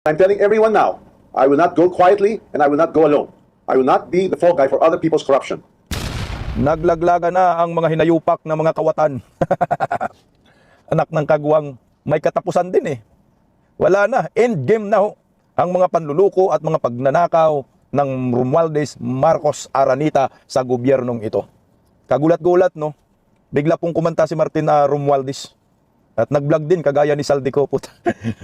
I'm telling everyone now, I will not go quietly and I will not go alone. I will not be the fall guy for other people's corruption. Naglaglaga na ang mga hinayupak na mga kawatan. Anak ng kagwang, may katapusan din eh. Wala na, end game na ho. Ang mga panluluko at mga pagnanakaw ng Romualdez Marcos Aranita sa gobyernong ito. Kagulat-gulat no, bigla pong kumanta si Martin Romualdez. At nag-vlog din kagaya ni Saldico.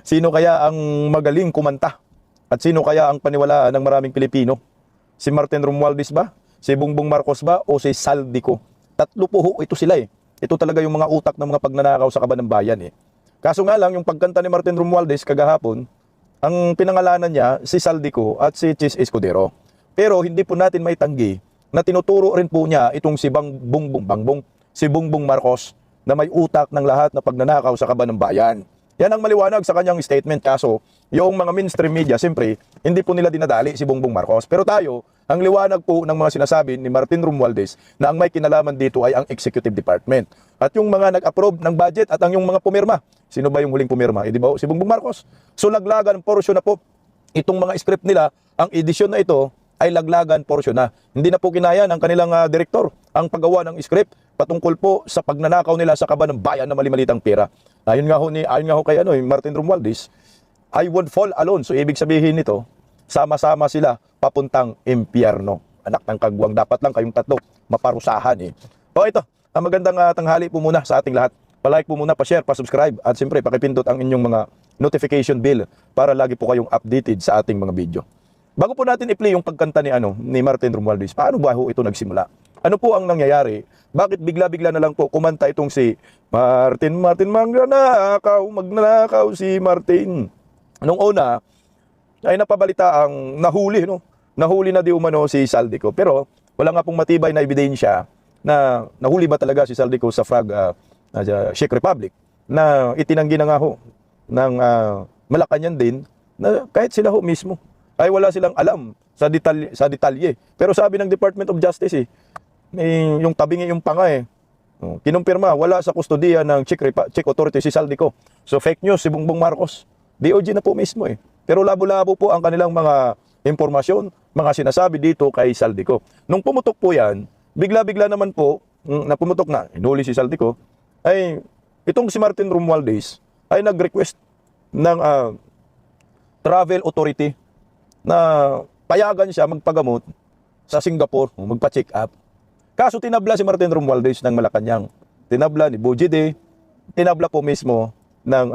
Sino kaya ang magaling kumanta? At sino kaya ang paniwalaan ng maraming Pilipino? Si Martin Romualdez ba? Si Bongbong Marcos ba? O si Saldico? Tatlo po ho, ito sila eh. Ito talaga yung mga utak ng mga pagnanakaw sa kaban ng bayan eh. Kaso nga lang, yung pagkanta ni Martin Romualdez kagahapon, ang pinangalanan niya si Saldico at si Chis Escudero. Pero hindi po natin may tanggi na tinuturo rin po niya itong si Bongbong Marcos na may utak ng lahat na pagnanakaw sa kaban ng bayan. Yan ang maliwanag sa kanyang statement. Kaso, yung mga mainstream media, siyempre, hindi po nila dinadali si Bongbong Marcos. Pero tayo, ang liwanag po ng mga sinasabi ni Martin Romualdez na ang may kinalaman dito ay ang Executive Department. At yung mga nag-approve ng budget at ang yung mga pumirma. Sino ba yung huling pumirma? Di ba? Si Bongbong Marcos. So laglagan, porsyon na po itong mga script nila. Ang edisyon na ito ay laglagan, porsyon na. Hindi na po kinaya ng kanilang direktor ang paggawa ng script patungkol po sa pagnanakaw nila sa kaban ng bayan na mali-malitang pera. Ayon nga ho kay Martin Romualdez, I would fall alone. So ibig sabihin nito, sama-sama sila papuntang impyerno. Anak ng kagwang, dapat lang kayong tatlo maparusahan eh. O ito, ang magandang tanghali po muna sa ating lahat. Pa-like po muna, pa-share, pa-subscribe at siyempre pakipindot ang inyong mga notification bell para lagi po kayong updated sa ating mga video. Bago po natin i-play yung pagkanta ni Martin Romualdez, paano ba ho ito nagsimula? Ano po ang nangyayari? Bakit bigla-bigla na lang po kumanta itong si Martin magnanakaw si Martin? Nung una ay napabalita ang nahuli na di umano si Saldico. Pero wala nga pong matibay na ebidensya na nahuli ba talaga si Saldico sa Czech Republic, na itinanggi na nga ho ng Malacanang din na kahit sila ho mismo ay wala silang alam sa detalye. Pero sabi ng Department of Justice yung tabingi yung panga kinumpirma wala sa kustodiya ng Czech authority si Saldico. So fake news si Bongbong Marcos. DOJ na po mismo Pero labo-labo po ang kanilang mga impormasyon, mga sinasabi dito kay Saldico. Nung pumutok po yan, bigla-bigla naman po na pumutok na, hinuli si Saldico, ay itong si Martin Romualdez ay nag-request ng travel authority na payagan siya magpagamot sa Singapore, magpa-check up. Kaso tinabla si Martin Romualdez ng Malacanang. Tinabla ni Bujide, tinabla po mismo ng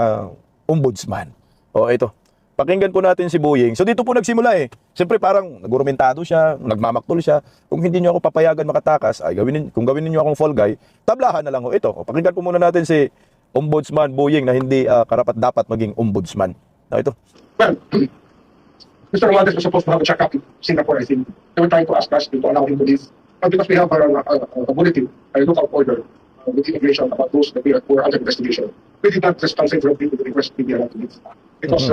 ombudsman. O ito, pakinggan po natin si Boying. So dito po nagsimula Siyempre parang nagurumentado siya, nagmamaktol siya. Kung hindi niyo ako papayagan makatakas, ay kung gawin niyo akong fall guy, tablahan na lang ito. O, pakinggan po muna natin si Ombudsman Boying na hindi karapat-dapat maging ombudsman. Ito. Well, Mr. Romualdez was supposed to have a check-up in Singapore, I think. They were trying to ask us to allow him to leave. But because we have a bulletin, a lookout order with immigration about those that we are under investigation, we did not respond favorably to the request to be allowed to leave. Because,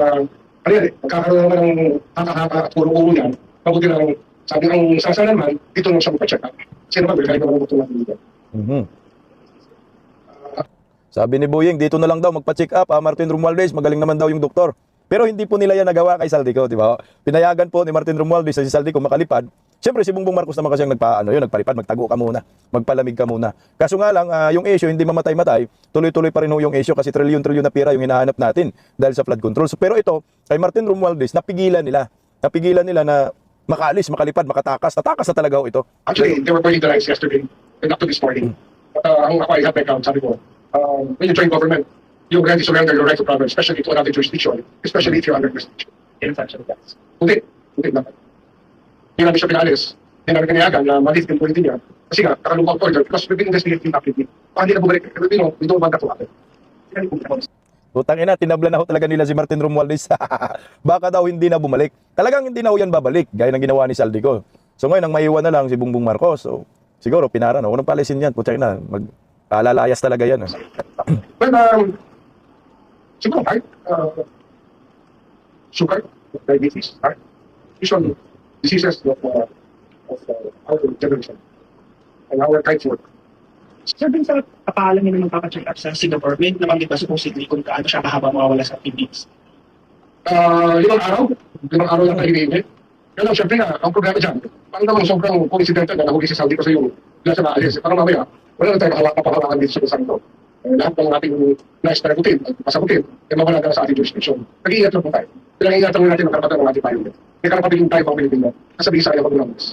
magkakaroon naman ng haka-haka at puro-puro niyan, mabuti lang, sabi ang sasana naman, dito nang siya magpa-check up. Kasi naman, kahit naman ito natin dito. Sabi ni Boying, dito na lang daw magpa-check up. Martin Romualdez, magaling naman daw yung doktor. Pero hindi po nila yan nagawa kay Saldico, di ba? Pinayagan po ni Martin Romualdez sa si Saldico makalipad. Siyempre si Bongbong Marcos naman kasi ang nagpalipad, magtago ka muna, magpalamig ka muna. Kaso nga lang, yung issue hindi mamatay-matay, tuloy-tuloy pa rin yung issue kasi trilyon-trilyon na pera yung hinahanap natin dahil sa flood control. So, pero ito, kay Martin Romualdez, napigilan nila na makaalis, makalipad, makatakas. Natakas na talaga ito. Actually, they were burning the rights yesterday and up to this morning. But ang ako ay have account, sabi ko, when you join government, you already surrender your right to travel, especially to another jurisdiction, especially if you're under investigation. In fact, hindi naman. Hindi namin siya pinalis. Hindi namin kaniyagan na maliit yung politin niya. Kasi nga, nakalungkot order because we've been investigating actively. Hindi na bumalik. We don't want that to happen. Utang ina, tinabla na ho talaga nila si Martin Romualdez. Baka daw hindi na bumalik. Talagang hindi na ho yan babalik, gaya ng ginawa ni Saldico. So ngayon, ang maiwan na lang si Bongbong Marcos. So, siguro, pinara na. Unang palisin yan. Putang ina, mag-alalayas talaga yan. Well, siguro, heart, sugar, diabetes, heart, usually diseases of our generation and our kind of work. Sir, dun sa kapahalan niyo naman papacheck up sa Singapore, may nabanggit ba supposedly kung kaano siya kahaba mawawala sa activities? limang araw lang na hinihingi. Kaya lang, syempre nga, ang problema dyan, parang naman sobrang coincidental na nahuli si Saldi kasi yung bigla siya maalis. Parang mamaya, wala na tayo makahawakan dito sa bansa nito. Lahat ng ating nais na nagutin at pasagutin, mawala na sa ating jurisdiction. Nag-iingat lang po tayo. Pinag-iingatan mo natin ang karapatan ng ating bayan. May karapatan din tayo pang Pilipino. Nasabi sa iyo pag-ulangas.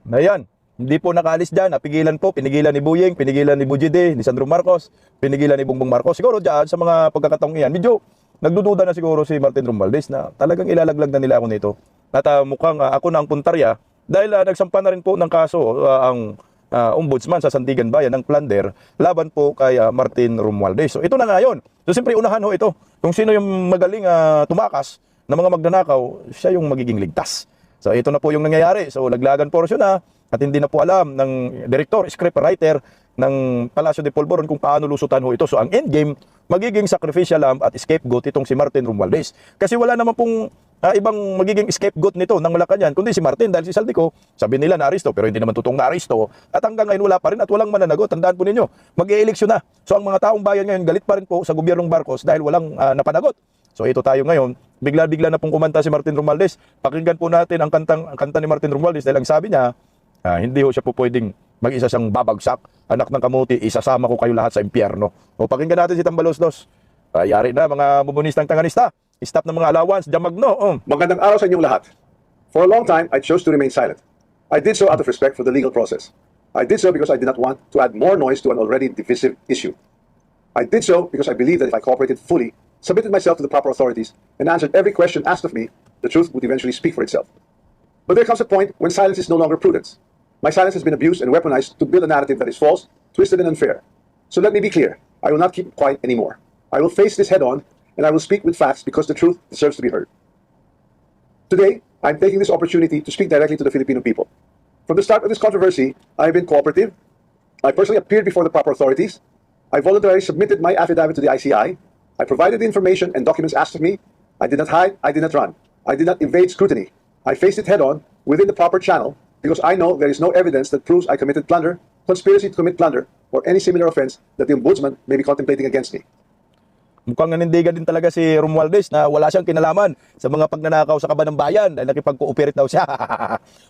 Ayan, hindi po nakaalis dyan. Napigilan po, pinigilan ni Buying, pinigilan ni Bujide, ni Sandro Marcos, pinigilan ni Bongbong Marcos. Siguro dyan sa mga pagkakataong iyan, medyo nagdududa na siguro si Martin Romualdez na talagang ilalaglag na nila ako nito. At mukhang ako na ang puntarya dahil nagsampa na rin po ng kaso ang ombudsman sa Sandigan Bayan ng plunder laban po kay Martin Romualdez. So ito na nga yun. So siyempre unahan ho ito. Kung sino yung magaling tumakas na mga magnanakaw, siya yung magiging ligtas. So ito na po yung nangyayari. So laglagan portion na at hindi na po alam ng director, scriptwriter ng Palacio de Polvoron kung paano lusutan ho ito. So ang endgame, magiging sacrificial lamb at scapegoat itong si Martin Romualdez. Kasi wala naman pong ibang magiging scapegoat nito ng Malacanang kundi si Martin dahil si Saldico, sabi nila na-aristo pero hindi naman totoong na-aristo at hanggang ngayon wala pa rin at walang mananagot. Tandaan po ninyo, mag-e-eleksyon na. So ang mga taong bayan ngayon galit pa rin po sa gobyernong Marcos dahil walang napanagot. So ito tayo ngayon, bigla-bigla na pong kumanta si Martin Romualdez. Pakinggan po natin ang kanta ni Martin Romualdez dahil ang sabi niya, hindi ho siya po pwedeng mag-isa siyang babagsak. Anak ng kamuti, isasama ko kayo lahat sa impyerno. O pakinggan natin si Tambaloslos. Yari na mga bumunistang tanganista. Stop ng mga allowance, Jamagno. Magandang araw sa inyong lahat. For a long time, I chose to remain silent. I did so out of respect for the legal process. I did so because I did not want to add more noise to an already divisive issue. I did so because I believed that if I cooperated fully, submitted myself to the proper authorities, and answered every question asked of me, the truth would eventually speak for itself. But there comes a point when silence is no longer prudence. My silence has been abused and weaponized to build a narrative that is false, twisted, and unfair. So let me be clear. I will not keep quiet anymore. I will face this head on, and I will speak with facts because the truth deserves to be heard. Today, I'm taking this opportunity to speak directly to the Filipino people. From the start of this controversy, I have been cooperative. I personally appeared before the proper authorities. I voluntarily submitted my affidavit to the ICI. I provided the information and documents asked of me. I did not hide. I did not run. I did not evade scrutiny. I faced it head on within the proper channel because I know there is no evidence that proves I committed plunder, conspiracy to commit plunder, or any similar offense that the ombudsman may be contemplating against me. Mukhang nanindigan din talaga si Romualdez na wala siyang kinalaman sa mga pagnanakaw sa kaban ng bayan dahil nakipag-cooperate daw siya.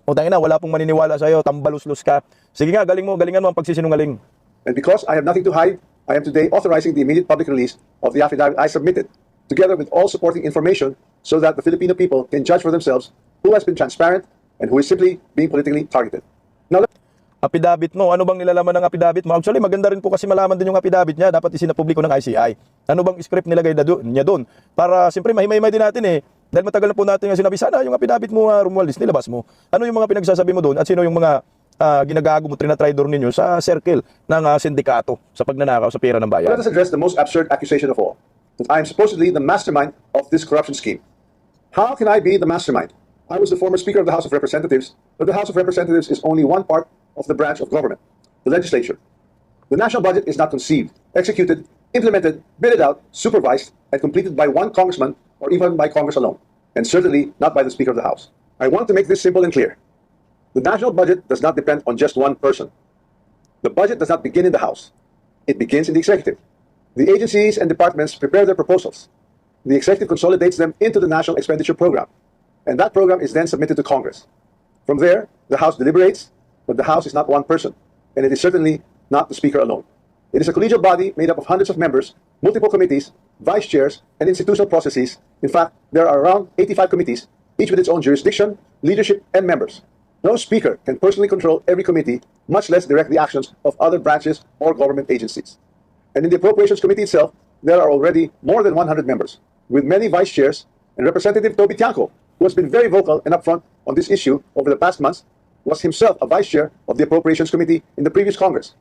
Utangin na, wala pong maniniwala sa'yo, tambaluslos ka. Sige nga, galingan mo ang pagsisinungaling. And because I have nothing to hide, I am today authorizing the immediate public release of the affidavit I submitted, together with all supporting information so that the Filipino people can judge for themselves who has been transparent and who is simply being politically targeted. Now, Apidabit mo, ano bang nilalaman ng apidabit mo? Actually, maganda rin po kasi malaman din yung apidabit niya. Dapat isinapubliko ng ICI. Ano bang script nilagay niya doon? Para siyempre mahimay din natin eh. Dahil matagal na po natin yung sinabi, sana yung apidabit mo, Romualdez, nilabas mo. Ano yung mga pinagsasabi mo doon? At sino yung mga ginagago mo, trinatridor ninyo sa circle ng sindikato sa pagnanakaw sa pera ng bayan? let us address the most absurd accusation of all, that I am supposedly the mastermind of this corruption scheme. How can I be the mastermind? I was the former Speaker of the House of Representatives, but the House of Representatives is only one part of the branch of government, the legislature. The national budget is not conceived, executed, implemented, bidded out, supervised, and completed by one congressman or even by Congress alone, and certainly not by the Speaker of the House. I want to make this simple and clear. The national budget does not depend on just one person. The budget does not begin in the House. It begins in the executive. The agencies and departments prepare their proposals. The executive consolidates them into the National Expenditure Program, and that program is then submitted to Congress. From there, the House deliberates, but the House is not one person, and it is certainly not the Speaker alone. It is a collegial body made up of hundreds of members, multiple committees, vice chairs, and institutional processes. In fact, there are around 85 committees, each with its own jurisdiction, leadership, and members. No Speaker can personally control every committee, much less direct the actions of other branches or government agencies. And in the Appropriations Committee itself, there are already more than 100 members, with many vice chairs, and Representative Toby Tiangco, who has been very vocal and upfront on this issue over the past months, was himself a vice chair of the Appropriations Committee in the previous Congress.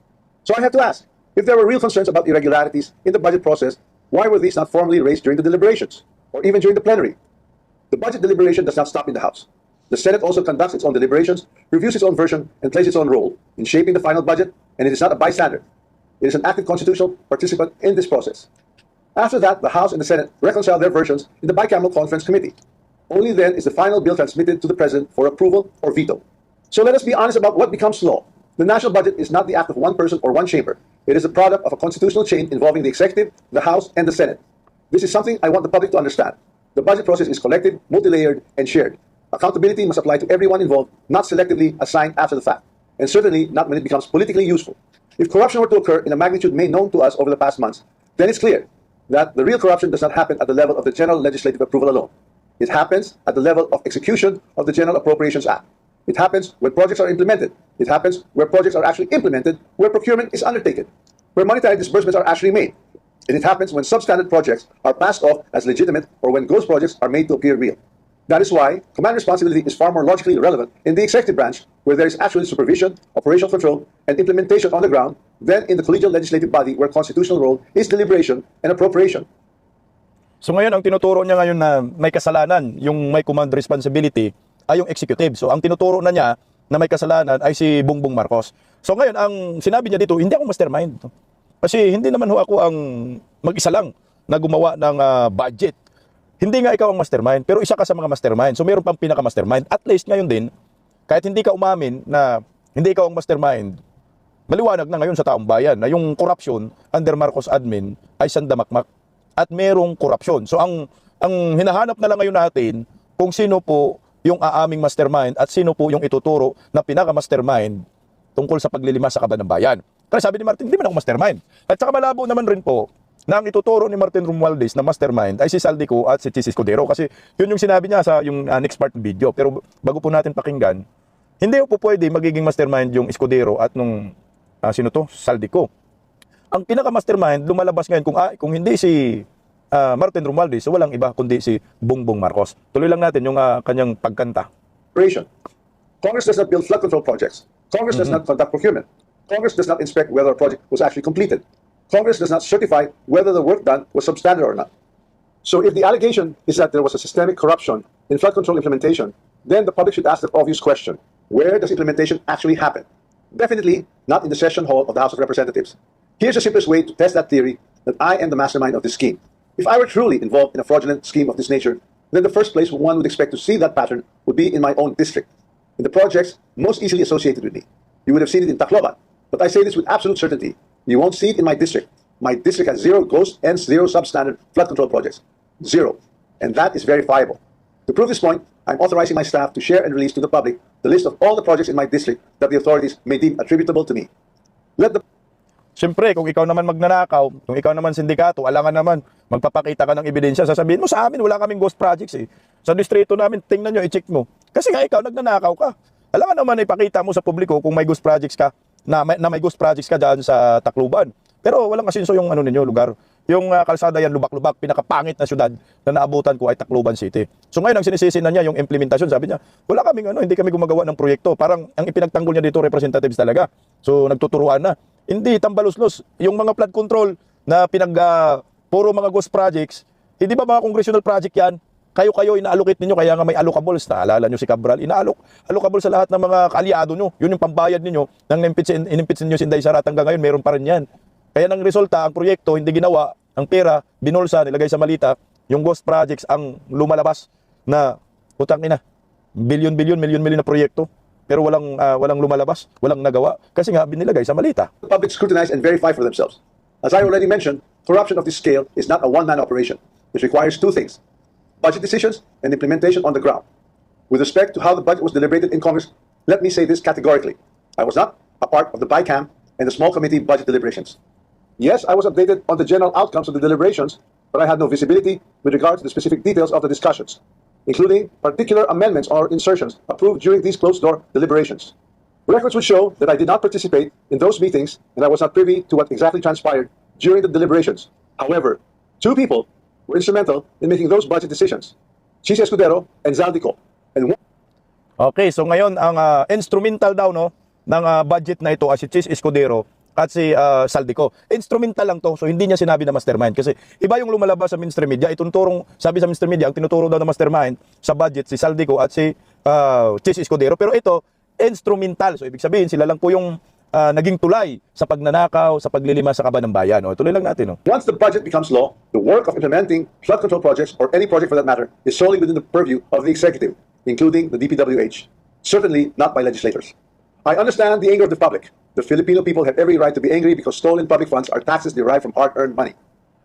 So I have to ask, if there were real concerns about irregularities in the budget process, why were these not formally raised during the deliberations, or even during the plenary? The budget deliberation does not stop in the House. The Senate also conducts its own deliberations, reviews its own version, and plays its own role in shaping the final budget, and it is not a bystander. It is an active constitutional participant in this process. After that, the House and the Senate reconcile their versions in the bicameral conference committee. Only then is the final bill transmitted to the President for approval or veto. So let us be honest about what becomes law. The national budget is not the act of one person or one chamber. It is a product of a constitutional chain involving the executive, the House, and the Senate. This is something I want the public to understand. The budget process is collective, multi-layered, and shared. Accountability must apply to everyone involved, not selectively assigned after the fact, and certainly not when it becomes politically useful. If corruption were to occur in a magnitude made known to us over the past months, then it's clear that the real corruption does not happen at the level of the general legislative approval alone. It happens at the level of execution of the General Appropriations Act. It happens when projects are implemented. It happens where projects are actually implemented, where procurement is undertaken, where monetary disbursements are actually made. And it happens when substandard projects are passed off as legitimate or when ghost projects are made to appear real. That is why command responsibility is far more logically relevant in the executive branch, where there is actually supervision, operational control, and implementation on the ground, than in the collegial legislative body where constitutional role is deliberation and appropriation. So ngayon, ang tinuturo niya ngayon na may kasalanan, yung may command responsibility, ay yung executive. So ang tinuturo na niya na may kasalanan ay si Bongbong Marcos. So ngayon, ang sinabi niya dito, hindi ako mastermind. Kasi hindi naman ho ako ang mag-isa lang na gumawa ng budget. Hindi nga ikaw ang mastermind, pero isa ka sa mga mastermind. So mayroon pang pinaka-mastermind. At least ngayon din, kahit hindi ka umamin na hindi ikaw ang mastermind, maliwanag na ngayon sa taong bayan na yung corruption under Marcos admin ay sandamakmak at merong korupsyon. So ang hinahanap na lang ngayon natin kung sino po yung aaming mastermind at sino po yung ituturo na pinaka-mastermind tungkol sa paglilima sa kaban ng bayan. Kasi sabi ni Martin, hindi man ako mastermind. At saka malabo naman rin po na ang ituturo ni Martin Romualdez na mastermind ay si Saldico at si Chis Escudero. Kasi yun yung sinabi niya sa yung next part ng video. Pero bago po natin pakinggan, hindi po pwede magiging mastermind yung Escudero at nung sino to? Saldico. Ang pinaka-mastermind lumalabas ngayon kung hindi si Martin Romualdez, so walang iba kundi si Bongbong Marcos. Tuloy lang natin yung kanyang pagkanta. Congress does not build flood control projects. Congress does not conduct procurement. Congress does not inspect whether a project was actually completed. Congress does not certify whether the work done was substandard or not. So if the allegation is that there was a systemic corruption in flood control implementation, then the public should ask the obvious question, where does implementation actually happen? Definitely not in the session hall of the House of Representatives. Here's the simplest way to test that theory that I am the mastermind of this scheme. If I were truly involved in a fraudulent scheme of this nature, then the first place one would expect to see that pattern would be in my own district, in the projects most easily associated with me. You would have seen it in Tacloban, but I say this with absolute certainty. You won't see it in my district. My district has 0 ghost and 0 substandard flood control projects. 0. And that is verifiable. To prove this point, I'm authorizing my staff to share and release to the public the list of all the projects in my district that the authorities may deem attributable to me. Siyempre, kung ikaw naman magnanakaw, kung ikaw naman sindikato, alangan naman, magpapakita ka ng ebidensya, sasabihin mo sa amin, wala kaming ghost projects eh. Sa distrito namin, tingnan nyo, i-check mo. Kasi nga ikaw, nagnanakaw ka. Alangan naman ipakita mo sa publiko kung may ghost projects ka, na may ghost projects ka dyan sa Tacloban. Pero walang asinso yung ninyo, lugar. Yung kalsada yan, lubak-lubak, pinakapangit na syudad na naabutan ko ay Tacloban City. So ngayon, ang sinisisi na niya yung implementasyon, sabi niya, wala kaming hindi kami gumagawa ng proyekto. Parang ang ipinagtanggol niya dito, representatives talaga. So nagtuturuan na. Hindi, tambaluslos. Yung mga flood control na puro mga ghost projects, hindi ba mga congressional project yan? Kayo ina-allocate ninyo, kaya nga may allocables. Naalala nyo si Cabral, allocable sa lahat ng mga kaalyado nyo. Yun yung pambayad ninyo. Nang inimpits ninyo si Inday Sara, hanggang ngayon, meron pa rin yan. Kaya nang resulta, ang proyekto hindi ginawa, ang pera, binulsa, nilagay sa malita, yung ghost projects ang lumalabas na, utang ina, milyon na proyekto. Pero walang lumalabas, walang nagawa, kasi nga binilagay sa malita. The public scrutinize and verify for themselves. As I already mentioned, corruption of this scale is not a one-man operation. It requires 2 things: budget decisions and implementation on the ground. With respect to how the budget was deliberated in Congress, let me say this categorically. I was not a part of the BICAM and the small committee budget deliberations. Yes, I was updated on the general outcomes of the deliberations, but I had no visibility with regard to the specific details of the discussions, including particular amendments or insertions approved during these closed-door deliberations. Records would show that I did not participate in those meetings and I was not privy to what exactly transpired during the deliberations. However, 2 people were instrumental in making those budget decisions: Chis Escudero and Zaldico. Okay, so ngayon, ang instrumental daw ng budget na ito ay si Chis Escudero at si Saldico. Instrumental lang to, so hindi niya sinabi na mastermind. Kasi iba yung lumalabas sa mainstream media, sabi sa mainstream media, ang tinuturo daw na mastermind sa budget si Saldico at si Chis Escudero. Pero ito, instrumental. So ibig sabihin, sila lang po yung naging tulay sa pagnanakaw, sa paglilima sa kaban ng bayan. Tuloy lang natin. Once the budget becomes law, the work of implementing flood control projects, or any project for that matter, is solely within the purview of the executive, including the DPWH. Certainly not by legislators. I understand the anger of the public. The Filipino people have every right to be angry because stolen public funds are taxes derived from hard-earned money.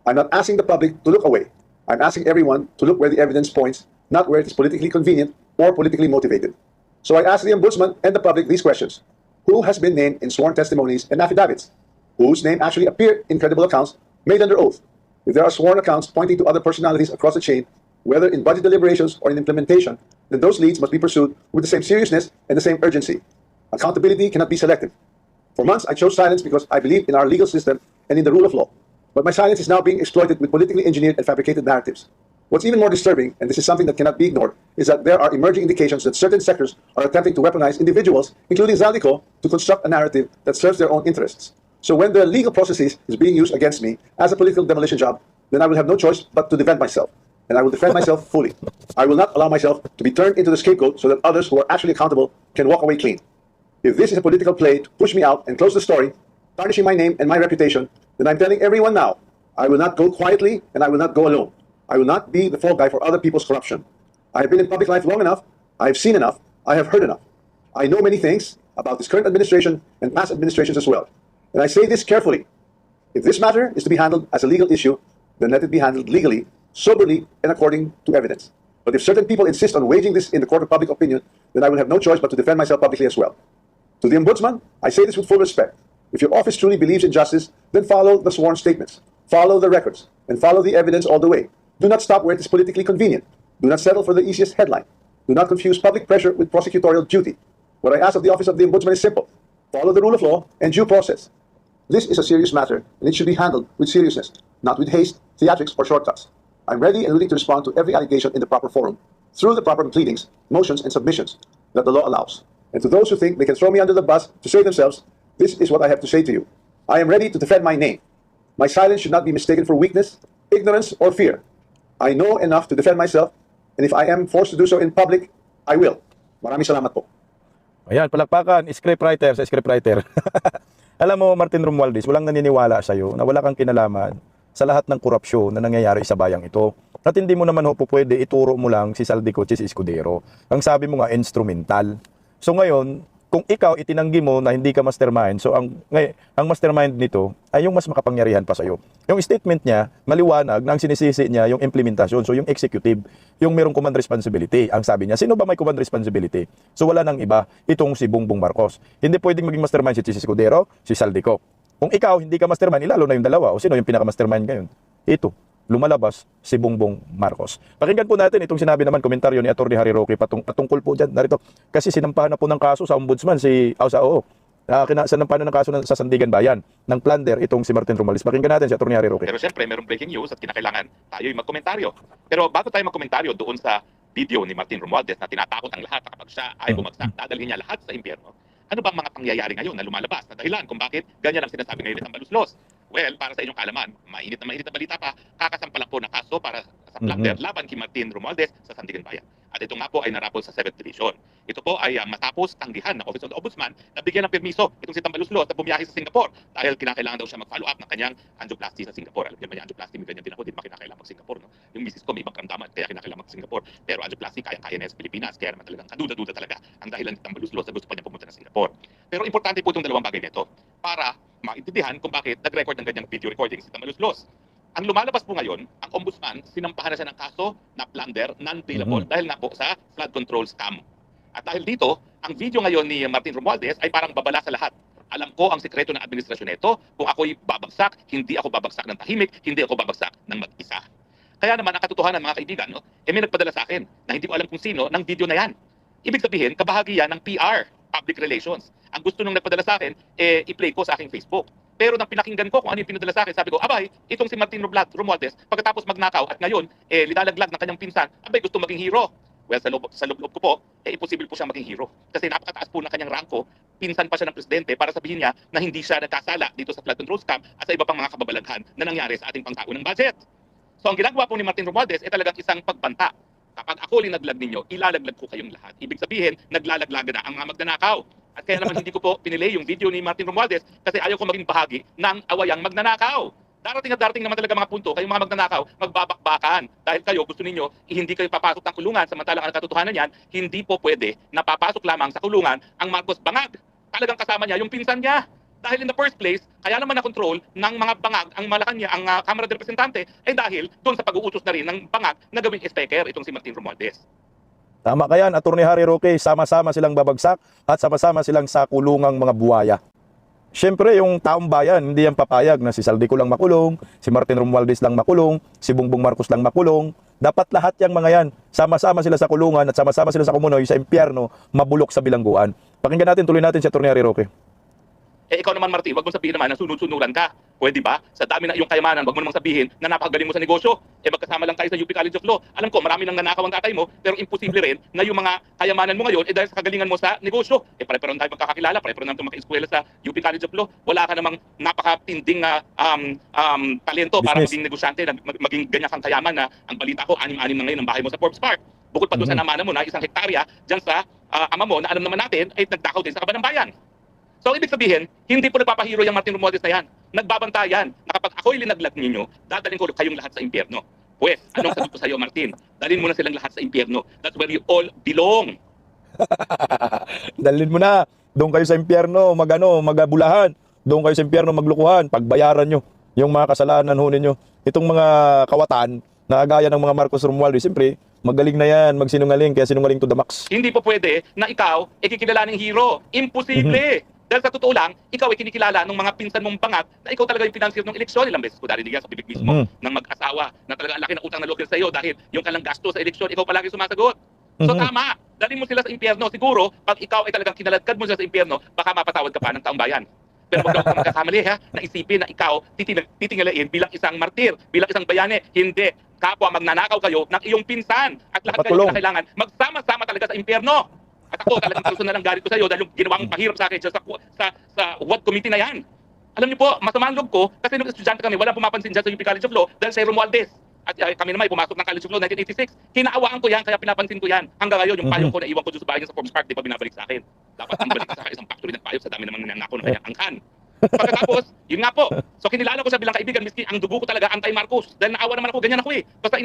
I'm not asking the public to look away. I'm asking everyone to look where the evidence points, not where it is politically convenient or politically motivated. So I ask the Ombudsman and the public these questions. Who has been named in sworn testimonies and affidavits? Whose name actually appeared in credible accounts made under oath? If there are sworn accounts pointing to other personalities across the chain, whether in budget deliberations or in implementation, then those leads must be pursued with the same seriousness and the same urgency. Accountability cannot be selective. For months, I chose silence because I believe in our legal system and in the rule of law. But my silence is now being exploited with politically engineered and fabricated narratives. What's even more disturbing, and this is something that cannot be ignored, is that there are emerging indications that certain sectors are attempting to weaponize individuals, including Zaldico, to construct a narrative that serves their own interests. So when the legal processes is being used against me as a political demolition job, then I will have no choice but to defend myself. And I will defend myself fully. I will not allow myself to be turned into the scapegoat so that others who are actually accountable can walk away clean. If this is a political play to push me out and close the story, tarnishing my name and my reputation, then I'm telling everyone now, I will not go quietly and I will not go alone. I will not be the fall guy for other people's corruption. I have been in public life long enough, I have seen enough, I have heard enough. I know many things about this current administration and past administrations as well. And I say this carefully. If this matter is to be handled as a legal issue, then let it be handled legally, soberly, and according to evidence. But if certain people insist on waging this in the court of public opinion, then I will have no choice but to defend myself publicly as well. To the Ombudsman, I say this with full respect. If your office truly believes in justice, then follow the sworn statements, follow the records, and follow the evidence all the way. Do not stop where it is politically convenient. Do not settle for the easiest headline. Do not confuse public pressure with prosecutorial duty. What I ask of the office of the Ombudsman is simple. Follow the rule of law and due process. This is a serious matter, and it should be handled with seriousness, not with haste, theatrics, or shortcuts. I'm ready and willing to respond to every allegation in the proper forum, through the proper pleadings, motions, and submissions that the law allows. And to those who think they can throw me under the bus to save themselves, this is what I have to say to you. I am ready to defend my name. My silence should not be mistaken for weakness, ignorance, or fear. I know enough to defend myself, and if I am forced to do so in public, I will. Maraming salamat po. Ayan, palakpakan, scriptwriter sa scriptwriter. Alam mo, Martin Romualdez, walang naniniwala sa'yo na wala kang kinalaman sa lahat ng korupsyon na nangyayari sa bayang ito. At hindi mo naman po pwede ituro mo lang si Zaldico si Escudero. Ang sabi mo nga, instrumental. So ngayon, kung ikaw itinanggi mo na hindi ka mastermind, so ang mastermind nito ay yung mas makapangyarihan pa sa'yo. Yung statement niya, maliwanag na ang sinisisi niya yung implementasyon. So yung executive, yung merong command responsibility. Ang sabi niya, sino ba may command responsibility? So wala nang iba, itong si Bongbong Marcos. Hindi pwedeng maging mastermind si Escudero, si Zaldico. Kung ikaw hindi ka mastermind, ilalo na yung dalawa. O sino yung pinaka-mastermind ngayon? Ito, lumalabas si Bongbong Marcos. Pakinggan po natin itong sinabi naman komentaryo ni Atty. Harry Roque patungkol po dyan. Narito, kasi sinampahan na po ng kaso sa Ombudsman sinampahan na ng kaso sa Sandigan Bayan ng plunder itong si Martin Romualdez. Pakinggan natin si Atty. Harry Roque. Pero siyempre, merong breaking news at kinakailangan tayo'y magkomentaryo. Pero bago tayo magkomentaryo doon sa video ni Martin Romualdez na tinatakot ang lahat na kapag siya ay bumagsak, dadalhin niya lahat sa impyerno. Ano bang mga pangyayari ngayon na lumalabas na dahilan kung bakit ganyan ang sinasabi ngayon ng Baluslos? Well, para sa inyong kaalaman, mainit na balita pa, kakasampalan po na kaso para sa plunder laban kay Martin Romualdez sa Sandigan Bayan. At ito nga po ay narapol sa 7th Division. Ito po ay matapos tanggihan ng Office of the Ombudsman na bigyan ng permiso itong si Tambaluslos na bumiyahe sa Singapore dahil kinakailangan daw siya mag-follow up ng kanyang angioplasty sa Singapore. Alam niyo ba yung angioplasty, may ganyan din ako, di ba kinakailangan mag-Singapore, no? Yung misis ko may ibang karamdaman kaya kinakailangan mag-Singapore. Pero angioplasty kaya na sa Pilipinas, kaya naman talagang kaduda-duda talaga ang dahilan ni Tambaluslos na gusto pa niya pumunta ng Singapore. Pero importante po itong dalawang bagay nito para maintindihan kung bakit nag-record ng ganyang video recording si Tambaluslos. Ang lumalabas po ngayon, ang Ombudsman, sinampahan na siya ng kaso na plunder, non-bailable, dahil na po sa flood control scam. At dahil dito, ang video ngayon ni Martin Romualdez ay parang babala sa lahat. Alam ko ang sekreto ng administrasyon nito, kung ako'y babagsak, hindi ako babagsak ng tahimik, hindi ako babagsak ng mag-isa. Kaya naman, ang katotohanan mga kaibigan, may nagpadala sa akin na hindi ko alam kung sino ng video na yan. Ibig sabihin, kabahagi yan ng PR, public relations. Ang gusto nung nagpadala sa akin, i-play ko sa aking Facebook. Pero nang pinakinggan ko kung ano yung pinadala sa akin, sabi ko, abay, itong si Martin Romualdez, pagkatapos magnakaw at ngayon, lilalaglag ng kanyang pinsan, abay, gusto maging hero. Well, sa loob ko po, imposible po siyang maging hero. Kasi napakataas po ng kanyang rangko, pinsan pa siya ng presidente para sabihin niya na hindi siya nagkasala dito sa flood control scam at sa iba pang mga kababalaghan na nangyari sa ating pangtao ng budget. So ang ginagawa po ni Martin Romualdez ay talagang isang pagbanta. Kapag ako linaglag ninyo, ilalaglag ko kayong lahat. Ibig sabihin, naglalaglagan na ang mga magnanakaw. At kaya naman hindi ko po pinilay yung video ni Martin Romualdez kasi ayaw ko maging bahagi ng awayang magnanakaw. Darating at darating naman talaga mga punto, kayong mga magnanakaw, magbabakbakan. Dahil kayo, gusto ninyo, hindi kayo papasok ng kulungan, samantalang ang katotohanan yan, hindi po pwede na papasok lamang sa kulungan ang Marcos Bangag. Talagang kasama niya yung pinsan niya. Dahil in the first place, kaya naman na-control ng mga bangag ang Malacanang, ang Kamara de Representante, ay dahil doon sa pag-uutos na rin ng bangag na gawing speaker itong si Martin Romualdez. Tama ka yan, Attorney Harry Roque, sama-sama silang babagsak at sama-sama silang sa kulungang mga buwaya. Siyempre, yung taong bayan, hindi yan papayag na si Saldico lang makulong, si Martin Romualdez lang makulong, si Bongbong Marcos lang makulong. Dapat lahat yung mga yan, sama-sama sila sa kulungan at sama-sama sila sa kumunoy, sa impyerno, mabulok sa bilangguan. Pakinggan natin, tuloy natin si Attorney Harry Roque. Eh ikaw naman Martin, wag mong sabihin naman na sunod-sunuran ka. Pwede ba? Sa dami ng iyong kayamanan, wag mo namang sabihin na napakagaling mo sa negosyo. Eh magkasama lang tayo sa UP College of Law. Alam ko, marami nang nanakaw ang tatay mo, pero imposible rin na yung mga kayamanan mo ngayon dahil sa kagalingan mo sa negosyo. Eh pare-pareho tayo magkakakilala, pareho naman tayo maka-eskwela sa UP College of Law. Wala ka namang napakatinding talento para Business. maging negosyante, na maging ganyan kang kayaman na ang balita ko, 6-6 na ngayon ang bahay mo sa Forbes Park. Bukod pa doon sa namana mo na 1 hektarya dyan sa ama mo na alam naman natin ay nagdakaw din sa Kaban ng Bayan. So, ibig sabihin, hindi po nagpapahiro yung Martin Romualdez na yan. Nagbabantayan na kapag ako'y linaglag ninyo, dadalhin ko kayong lahat sa impyerno. Pues, anong sagot ko sa iyo, Martin? Dalhin mo na silang lahat sa impyerno. That's where you all belong. Dalhin mo na. Doon kayo sa impyerno, magabulahan. Doon kayo sa impyerno, maglukuhan. Pagbayaran nyo yung mga kasalanan ho ninyo. Itong mga kawatan na gaya ng mga Marcos Romualdez, siyempre, magaling na yan, magsinungaling, kaya sinungaling to the max. Hindi po pwede na ikaw ikikilalaning hero. Imposible. Dahil sa totoo lang, ikaw ay kinikilala ng mga pinsan mong bangag na ikaw talaga yung financier ng eleksyon. Ilang beses ko darinig yan sa bibig mismo ng mag-asawa na talaga ang laki ng utang na loob sa iyo dahil yung kalang gasto sa eleksyon, ikaw palagi sumasagot. So tama, dalhin mo sila sa impyerno. Siguro, pag ikaw ay talagang kinaladkad mo sila sa impyerno, baka mapatawad ka pa ng taong bayan. Pero wag ka magkakamali ha, na isipin na ikaw titingalain bilang isang martir, bilang isang bayani. Hindi, kapwa magnanakaw kayo ng iyong pinsan at lahat kayo na kailangan magsama-sama talaga sa impyerno. At ako talagang personal ang galit ko sa iyo dahil yung ginawa mong pahirap sa akin sa WAD committee na yan. Alam niyo po, masama ang loob ko kasi nung estudyante kami, walang pumapansin dyan sa UP College of Law dahil sa Romualdez. At kami naman ay pumasok ng College of Law 1986. Kinaawaan ko yan, kaya pinapansin ko yan. Hanggang ngayon, yung payong ko na iwan ko doon sa bahay niya sa Forbes Park, di pa binabalik sa akin. Dapat ang balik sa akin isang factory ng payong sa dami naman nanako ng kanyang angkan. Pagkatapos, yun nga po. So kinilala ko sa bilang kaibigan, miski ang dugo ko talaga anti-Marcos. Dahil naawa naman ako, ganyan ako eh. Basta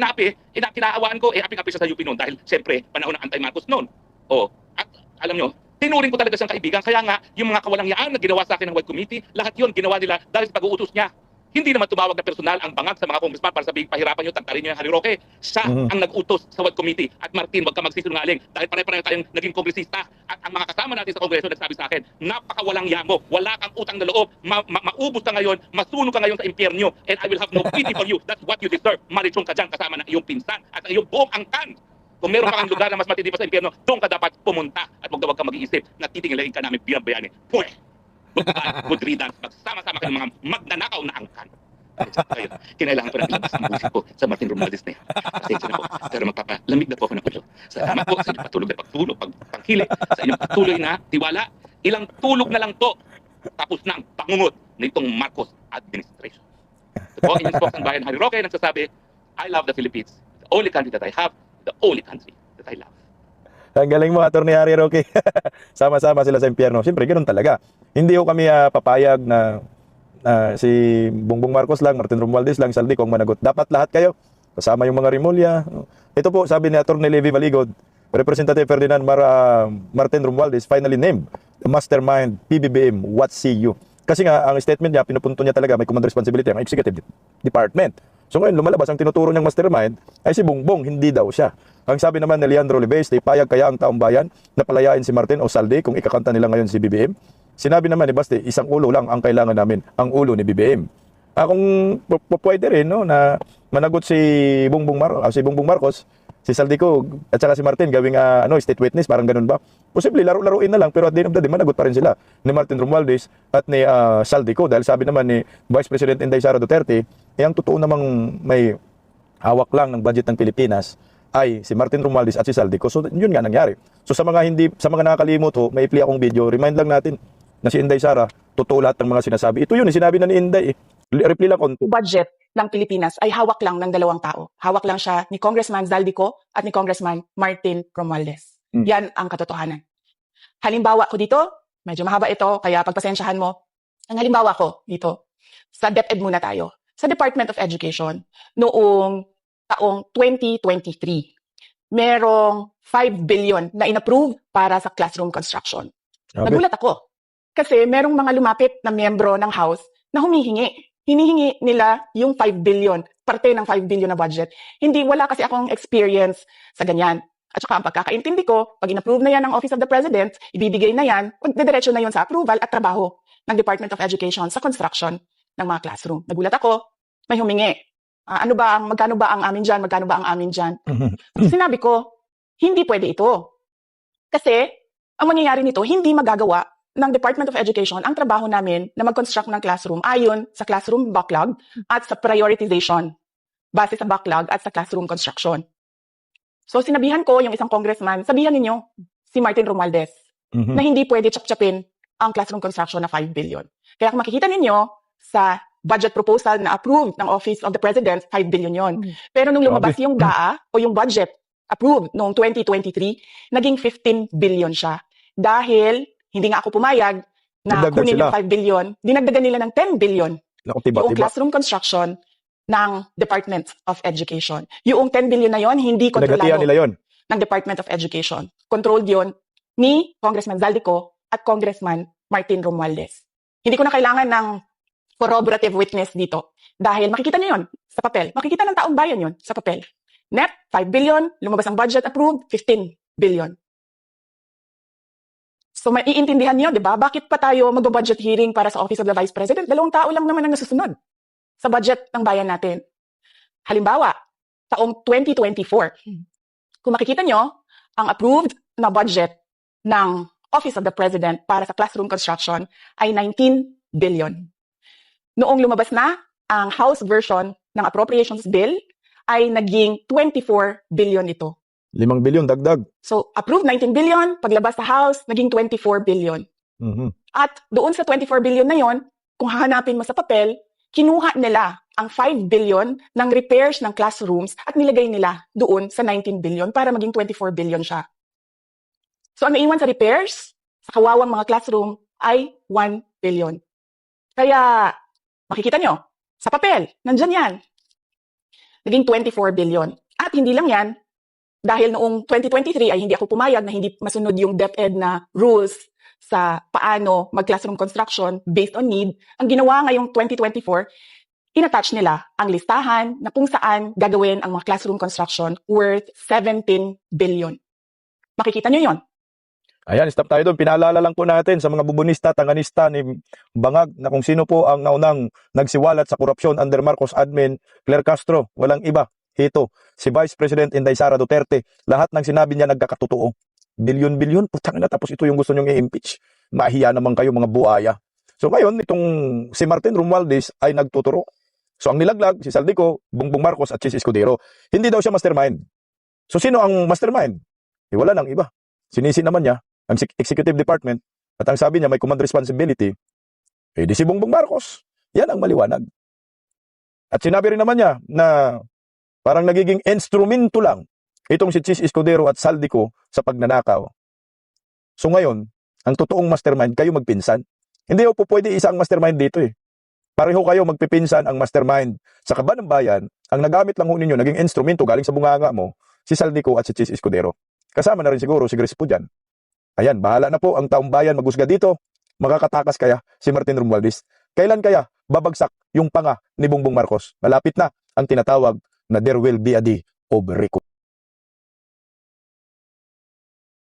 kinaawaan ko, aping-api siya sa UP noon dahil siyempre, panahon ng anti-Marcos noon. Oh, at alam nyo, tinuring ko talaga siyang kaibigan. Kaya nga, yung mga kawalangyaan na ginawa sa akin ng WAD committee, lahat yun ginawa nila dahil sa pag-uutos niya. Hindi naman tumawag na personal ang bangag sa mga congressman para sabihin, pahirapan nyo, tagtarin nyo yung Harry Roque. Siya ang nag-utos sa WAD committee. At Martin, wag ka magsisinungaling dahil pare-pareho tayong naging kongresista. At ang mga kasama natin sa kongreso nagsabi sa akin, napakawalangyang mo, wala kang utang na loob, maubos ka ngayon, masunog ka ngayon sa impyerno, and I will have no pity for you. That's what you deserve. Marichong ka dyan kasama ng iyong pinsan at ang iyong buong angkan. Kung meron kang lugar na mas matindi pa sa impyerno, doon ka dapat pumunta at huwag ka mag-iisip na titingalain ka namin bilang bayani. Pwede! Good riddance. Magsama-sama kayo mga magnanakaw na angkan. Kinailangan ko na ilabas ang musik ko sa Martin Romualdez na yan. Pasensya na po. Pero magpapalamig na po ako ng ulo. Salamat po sa inyong patuloy na pagtulog, pagpangkili, sa inyong patuloy na tiwala. Ilang tulog na lang to. Tapos na ang pangungot nitong Marcos administration. Ito po, inyong spokesman Harry Roque nagsasabi, I love the Philippines. The only country that I have, the only country that I love. Ang galing mo, Attorney Harry Roque. Sama-sama sila sa impyerno. Siyempre, ganoon talaga. Hindi ko kami papayag na si Bongbong Marcos lang, Martin Romualdez lang, Saldico ang managot. Dapat lahat kayo. Kasama yung mga Rimulya. Ito po, sabi ni Attorney Levi Maligod, Representative Ferdinand Martin Romualdez finally named the mastermind PBBM. What see you? Kasi nga, ang statement niya, pinupunto niya talaga, may command responsibility ang executive department. So ngayon, lumalabas ang tinuturo niyang mastermind ay si Bongbong, hindi daw siya. Ang sabi naman ni Leandro Libes, payag kaya ang taong bayan na palayain si Martin o Saldi kung ikakanta nila ngayon si BBM? Sinabi naman ni Basti, isang ulo lang ang kailangan namin, ang ulo ni BBM. Kung pwede rin no, na managot si Bongbong Marcos, si Saldico at saka si Martin gawing state witness, parang ganun ba? Posible laro-laruin na lang, pero at the end of the day, managot pa rin sila ni Martin Romualdez at ni Saldico. Dahil sabi naman ni Vice President Inday Sara Duterte, ang totoo namang may hawak lang ng budget ng Pilipinas ay si Martin Romualdez at si Saldico. So yun nga nangyari. So sa mga nakakalimot ho, may play akong video, remind lang natin na si Inday Sara, totoo lahat ng mga sinasabi. Ito yun, sinabi na ni Inday. Reply lang konto. Budget ng Pilipinas ay hawak lang ng dalawang tao. Hawak lang siya ni Congressman Zaldico at ni Congressman Martin Romualdez. Yan ang katotohanan. Halimbawa ko dito, medyo mahaba ito, kaya pagpasensyahan mo. Ang halimbawa ko dito, sa DepEd muna tayo. Sa Department of Education, noong taong 2023, merong 5 billion na inapprove para sa classroom construction. Okay. Nagulat ako. Kasi merong mga lumapit na miyembro ng House na humihingi. Hinihingi nila yung 5 billion, parte ng 5 billion na budget. Wala kasi akong experience sa ganyan. At saka ang pagkakaintindi ko, pag in-approve na yan ng Office of the President, ibibigay na yan, diretso na yun sa approval at trabaho ng Department of Education sa construction ng mga classroom. Nagulat ako, may humingi. Magkano ba ang amin dyan? Magkano ba ang amin dyan? Sinabi ko, hindi pwede ito. Kasi, ang mangyayari nito, hindi magagawa ng Department of Education ang trabaho namin na mag-construct ng classroom ayon sa classroom backlog at sa prioritization base sa backlog at sa classroom construction. So sinabihan ko yung isang congressman, sabihan ninyo si Martin Romualdez na hindi pwede chap-chapin ang classroom construction na 5 billion. Kaya kung makikita ninyo sa budget proposal na approved ng Office of the President, 5 billion yon. Pero nung lumabas yung DAA o yung budget approved noong 2023, naging 15 billion siya. Dahil hindi nga ako pumayag na Dinagdag kunin sila. yung 5 billion, dinagdagan nila ng 10 billion Naku, yung tiba-tiba. classroom construction ng Department of Education. Yung 10 billion na yon, hindi Pinagatian kontrolado nila yon. ng Department of Education. Controlled yon ni Congressman Zaldico at Congressman Martin Romualdez. Hindi ko na kailangan ng corroborative witness dito. Dahil makikita niyo yon sa papel. Makikita ng taong bayan yon sa papel. Net, 5 billion. Lumabas ang budget approved, 15 billion. So maiintindihan niyo, di ba? Bakit pa tayo mag-budget hearing para sa Office of the Vice President? 2 tao lang naman ang nasusunod sa budget ng bayan natin. Halimbawa, taong 2024, kung makikita nyo, ang approved na budget ng Office of the President para sa classroom construction ay 19 billion. Noong lumabas na ang House version ng Appropriations Bill, ay naging 24 billion ito. 5 billion dagdag. So, approved 19 billion, paglabas sa House, naging 24 billion. At doon sa 24 billion na yon, kung hahanapin mo sa papel, kinuha nila ang 5 billion ng repairs ng classrooms at nilagay nila doon sa 19 billion para maging 24 billion siya. So, ang naiwan sa repairs, sa kawawang mga classroom, ay 1 billion. Kaya, makikita nyo, sa papel, nandyan yan. Naging 24 billion. At hindi lang yan, dahil noong 2023 ay hindi ako pumayag na hindi masunod yung DepEd na rules sa paano mag-classroom construction based on need. Ang ginawa ngayong 2024, inattach nila ang listahan na kung saan gagawin ang mga classroom construction worth 17 billion. Makikita nyo yon. Ayan, stop tayo doon. Pinaalala lang po natin sa mga bubunista, tanganista ni Bangag na kung sino po ang naunang nagsiwalat sa korupsyon under Marcos admin, Claire Castro, walang iba. Ito, si Vice President Inday Sara Duterte. Lahat ng sinabi niya nagkakatotoo. Bilyon-bilyon, putang na, tapos ito yung gusto nyong i-impeach. Mahiya naman kayo mga buaya. So ngayon, itong si Martin Romualdez ay nagtuturo. So ang nilaglag, si Zaldico, Bongbong Marcos at Chis Escudero. Hindi daw siya mastermind. So sino ang mastermind? Wala nang iba. Sinisi naman niya ang executive department at ang sabi niya may command responsibility. Di si Bongbong Marcos. Yan ang maliwanag. At sinabi rin naman niya na parang nagiging instrumento lang itong si Chis Escudero at Zaldico sa pagnanakaw. So ngayon, ang totoong mastermind, kayo magpinsan. Hindi po pwede isa ang mastermind dito eh. Pareho kayo magpipinsan ang mastermind. Sa Kaban ng Bayan, ang nagamit lang ho ninyo, naging instrumento galing sa bunganga mo, si Zaldico at si Chis Escudero. Kasama na rin siguro si Grace po dyan. Ayan, bahala na po ang taong bayan magusga dito. Makakatakas kaya si Martin Romualdez. Kailan kaya babagsak yung panga ni Bongbong Marcos? Malapit na ang tinatawag na there will be a day of reckoning.